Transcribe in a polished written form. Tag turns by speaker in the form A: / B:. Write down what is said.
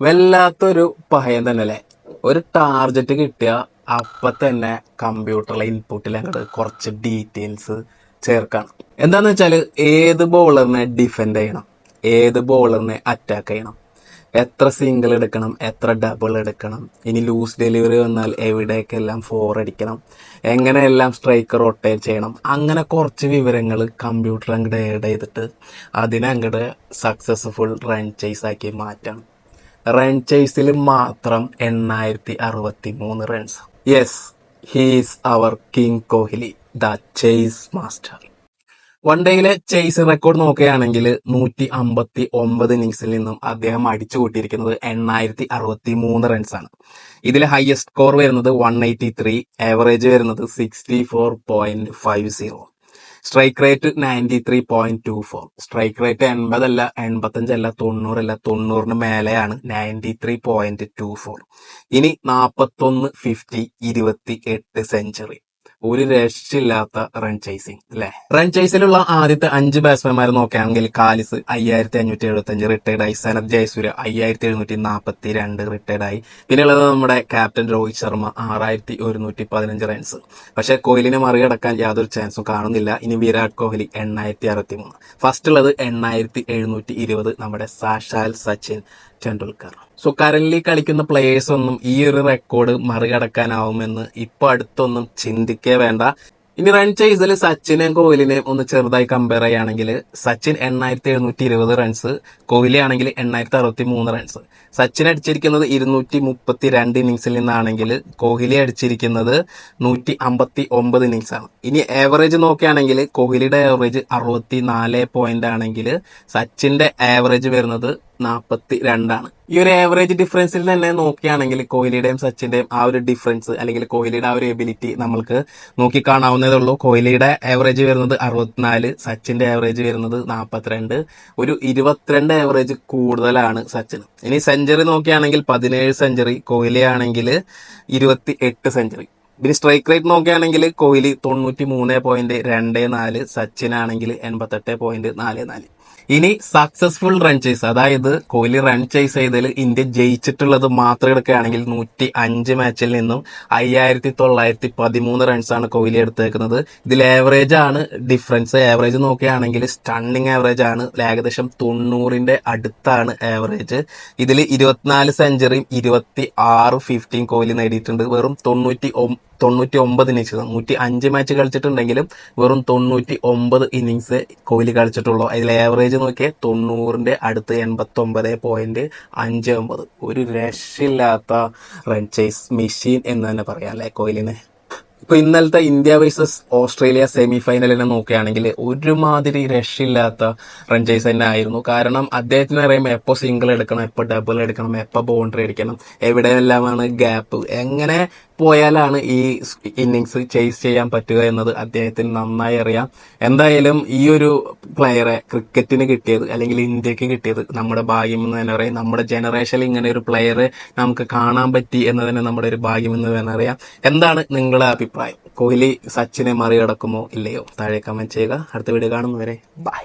A: വല്ലാത്തൊരു പഹയം തന്നെ അല്ലേ. ഒരു ടാർജറ്റ് കിട്ടിയ അപ്പൊ തന്നെ കമ്പ്യൂട്ടറിലെ ഇൻപുട്ടിൽ അങ്ങോട്ട് കുറച്ച് ഡീറ്റെയിൽസ് ചേർക്കണം. എന്താന്ന് വെച്ചാല് ഏത് ബോളറിനെ ഡിഫെൻഡ് ചെയ്യണം, ഏത് ബോളറിനെ അറ്റാക്ക് ചെയ്യണം, എത്ര സിംഗിൾ എടുക്കണം, എത്ര ഡബിൾ എടുക്കണം, ഇനി ലൂസ് ഡെലിവറി വന്നാൽ എവിടേക്കെല്ലാം ഫോർ അടിക്കണം, എങ്ങനെയെല്ലാം സ്ട്രൈക്കർ റൊട്ടേറ്റ് ചെയ്യണം, അങ്ങനെ കുറച്ച് വിവരങ്ങൾ കമ്പ്യൂട്ടർ അങ്ങോട്ട് ആഡ് ചെയ്തിട്ട് അതിനെ അങ്ങോട്ട് സക്സസ്ഫുൾ റൺ ചേസ് ആക്കി മാറ്റണം. റൺ ചേസിൽ മാത്രം 8063 runs. Yes, he's our king Kohli, the chase master. One ഡേയിലെ ചേസ് റെക്കോർഡ് നോക്കുകയാണെങ്കിൽ 159 ഇന്നിങ്സിൽ നിന്നും അദ്ദേഹം അടിച്ചു കൂട്ടിയിരിക്കുന്നത് 8063 റൺസാണ്. ഇതിൽ ഹയസ്റ്റ് സ്കോർ വരുന്നത് 183, ആവറേജ് വരുന്നത് 64.50, സ്ട്രൈക്ക് റേറ്റ് 93.24. സ്ട്രൈക്ക് റേറ്റ് 80 അല്ല, 85 അല്ല, 90 അല്ല, 90 മേലെയാണ് 93.24. ഇനി 41, 50, 28 സെഞ്ചുറി. ഒരു രക്ഷയില്ലാത്ത റൺ ചേസിങ് അല്ലെ. റൺ ചേസിലുള്ള ആദ്യത്തെ 5 ബാറ്റ്സ്മാൻമാരെ നോക്കുകയാണെങ്കിൽ കാലിസ് 5575 റിട്ടയർഡായി, സനത് ജയസൂര്യ 5742 റിട്ടയർഡായി. പിന്നെയുള്ളത് നമ്മുടെ ക്യാപ്റ്റൻ രോഹിത് ശർമ്മ 6115 റൺസ്. പക്ഷെ കോഹ്ലിനെ മറികടക്കാൻ യാതൊരു ചാൻസും കാണുന്നില്ല. ഇനി വിരാട് കോഹ്ലി 8063. ഫസ്റ്റ് ഉള്ളത് 8720 നമ്മുടെ സാക്ഷാൽ സച്ചിൻ ടെണ്ടുൽക്കർ. സോ കറന്റ്ലി കളിക്കുന്ന പ്ലേയേഴ്സ് ഒന്നും ഈ ഒരു റെക്കോർഡ് മറികടക്കാനാവുമെന്ന് ഇപ്പൊ അടുത്തൊന്നും ചിന്തിക്കേ വേണ്ട. ഇനി റൺ ചേസിൽ സച്ചിനെയും കോഹ്ലിനെയും ഒന്ന് ചെറുതായി കമ്പയർ ചെയ്യുകയാണെങ്കിൽ സച്ചിൻ 8720 റൺസ്, കോഹ്ലി ആണെങ്കിൽ 8063 റൺസ്. സച്ചിൻ അടിച്ചിരിക്കുന്നത് 232 ഇന്നിങ്സിൽ നിന്നാണെങ്കിൽ കോഹ്ലി അടിച്ചിരിക്കുന്നത് 159 ഇന്നിങ്സ് ആണ്. ഇനി ആവറേജ് നോക്കുകയാണെങ്കിൽ കോഹ്ലിയുടെ ആവറേജ് 64 പോയിന്റ് ആണെങ്കിൽ സച്ചിന്റെ ആവറേജ് വരുന്നത് 42 ആണ്. ഈ ഒരു ആവറേജ് ഡിഫറൻസിൽ തന്നെ നോക്കുകയാണെങ്കിൽ കോഹ്ലിയുടെയും സച്ചിന്റെയും ആ ഒരു ഡിഫറൻസ് അല്ലെങ്കിൽ കോഹ്ലിയുടെ ആ ഒരു എബിലിറ്റി നമ്മൾക്ക് നോക്കി കാണാവുന്നതേ ഉള്ളൂ. കോഹ്ലിയുടെ ആവറേജ് വരുന്നത് 64, സച്ചിന്റെ ആവറേജ് വരുന്നത് 42. ഒരു 22 ആവറേജ് കൂടുതലാണ് സച്ചിന്. ഇനി സെഞ്ചുറി നോക്കുകയാണെങ്കിൽ 17 സെഞ്ചുറി, കോഹ്ലി ആണെങ്കിൽ 28 സെഞ്ചുറി. പിന്നെ സ്ട്രൈക്ക് റേറ്റ് നോക്കുകയാണെങ്കിൽ കോഹ്ലി 93.24, സച്ചിനാണെങ്കിൽ 88.44. ഇനി സക്സസ്ഫുൾ റൺ ചേസ്, അതായത് കോഹ്ലി റൺ ചേസ് ചെയ്തതിൽ ഇന്ത്യ ജയിച്ചിട്ടുള്ളത് മാത്രം എടുക്കുകയാണെങ്കിൽ 105 മാച്ചിൽ നിന്നും 5913 റൺസാണ് കോഹ്ലി എടുത്തേക്കുന്നത്. ഇതിൽ ആവറേജ് ആണ് ഡിഫറൻസ്. ആവറേജ് നോക്കുകയാണെങ്കിൽ സ്റ്റണ്ണിങ് ആവറേജ് ആണ്, ഏകദേശം 90ന്റെ അടുത്താണ് ആവറേജ്. ഇതിൽ 24 സെഞ്ചുറിയും 26 ഫിഫ്റ്റിയും കോഹ്ലി നേടിയിട്ടുണ്ട്. വെറും 99 ഇന്നിങ്സ്, 105 മാച്ച് കളിച്ചിട്ടുണ്ടെങ്കിലും വെറും 99 ഇന്നിങ്സ് കോഹ്ലി കളിച്ചിട്ടുള്ളൂ. അതിൽ ആവറേജ് നോക്കിയാൽ 90ന്റെ അടുത്ത് 89.59. ഒരു രക്ഷയില്ലാത്ത റൺ ചേസ് മെഷീൻ എന്ന് തന്നെ പറയാം അല്ലെ കോഹ്ലിനെ. ഇപ്പൊ ഇന്നലത്തെ ഇന്ത്യ വേഴ്സസ് ഓസ്ട്രേലിയ സെമി ഫൈനലിനെ നോക്കുകയാണെങ്കിൽ ഒരുമാതിരി രക്ഷയില്ലാത്ത റൺ ചേസ് തന്നെ ആയിരുന്നു. കാരണം അദ്ദേഹത്തിന് അറിയാം എപ്പോ സിംഗിൾ എടുക്കണം, എപ്പോ ഡബിൾ എടുക്കണം, എപ്പോ ബൗണ്ടറി അടിക്കണം, എവിടെയെല്ലാമാണ് ഗ്യാപ്പ്, എങ്ങനെ പോയാലാണ് ഈ ഇന്നിങ്സ് ചേസ് ചെയ്യാൻ പറ്റുക എന്നത് അദ്ദേഹത്തിന് നന്നായി അറിയാം. എന്തായാലും ഈ ഒരു പ്ലെയറെ ക്രിക്കറ്റിന് കിട്ടിയത് അല്ലെങ്കിൽ ഇന്ത്യക്ക് കിട്ടിയത് നമ്മുടെ ഭാഗ്യം എന്ന് തന്നെ പറയാം. നമ്മുടെ ജനറേഷനിൽ ഇങ്ങനെ ഒരു പ്ലെയറെ നമുക്ക് കാണാൻ പറ്റി എന്ന് തന്നെ നമ്മുടെ ഒരു ഭാഗ്യം എന്ന് തന്നെ അറിയാം. എന്താണ് നിങ്ങളുടെ അഭിപ്രായം? കോഹ്ലി സച്ചിനെ മറികടക്കുമോ ഇല്ലയോ? താഴെ കമന്റ് ചെയ്യുക. അടുത്ത വീഡിയോ കാണുന്നവരെ ബൈ.